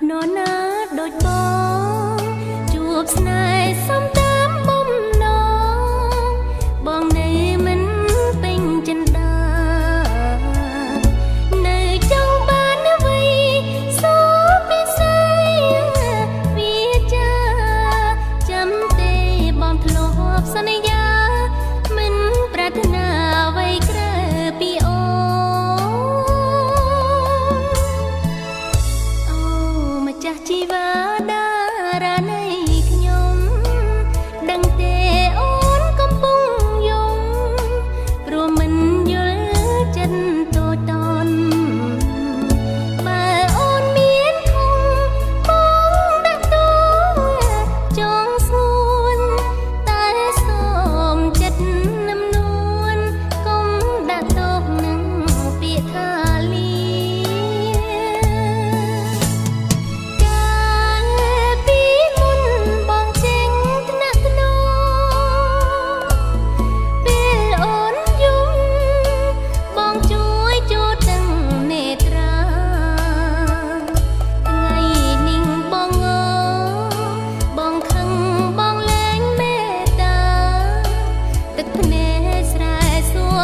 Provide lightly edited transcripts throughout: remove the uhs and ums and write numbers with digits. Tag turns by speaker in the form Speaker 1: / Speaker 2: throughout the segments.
Speaker 1: នរណាដូចបងជួបស្នេហ៍សំតាមបំណងបងនៅមិនពេញចិន្តានៅចង់បានអ្វីសូពិសេសវាចាចាំទេបងធ្លាប់សន្យាមិនប្រាថ្នាអ្វីក្រៅពីអូចាស់ជីវ៉ាតារានៃខ្ញុំដឹងទេអូនកំពុងយំព្រោះមិនយល់ចិត្តតូចតន់បើអូនមានធំបងដាក់តួចងស្ងួនតែសូមចិត្តនឹមនួនកុំដាក់ទោសនឹងពាក្យថាលី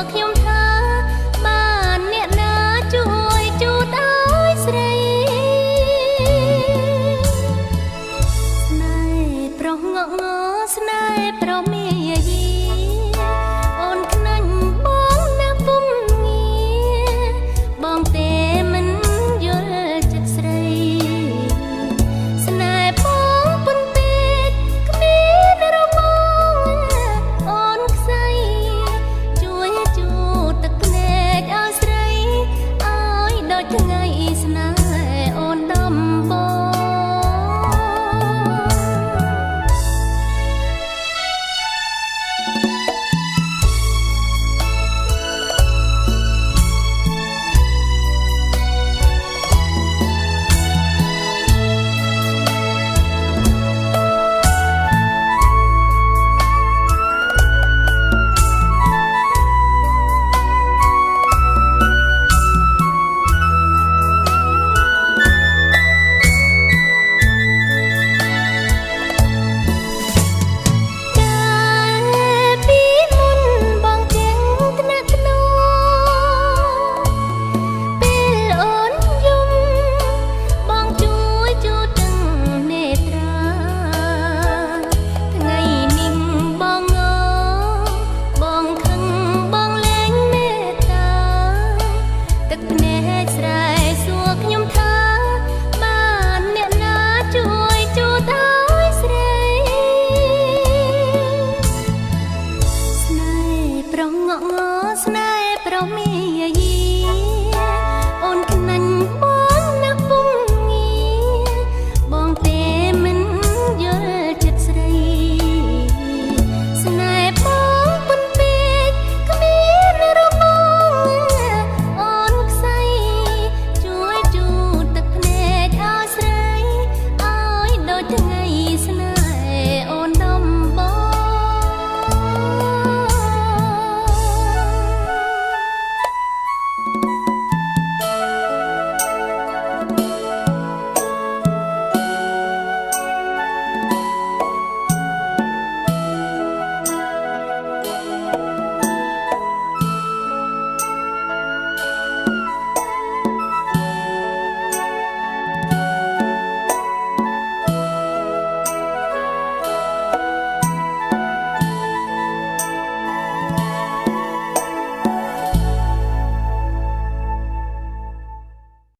Speaker 1: ខ្ញុំថាបានអ្នកណាជួយជូតឲ្យស្រីស្នេហ៍ប្រុសងក់ងស្នេហ៍ប្រុសមាយាអូនខ្នាញ់បងណាពុំងារបងទេមិនយល់ចិត្តស្រីស្នេហ៍បងពុនពេកគ្មានរបងអូនខ្សែជួយជូតទឹកភ្នែកឲ្យស្រីឲ្យដូចថ្ងៃស្នេហ៍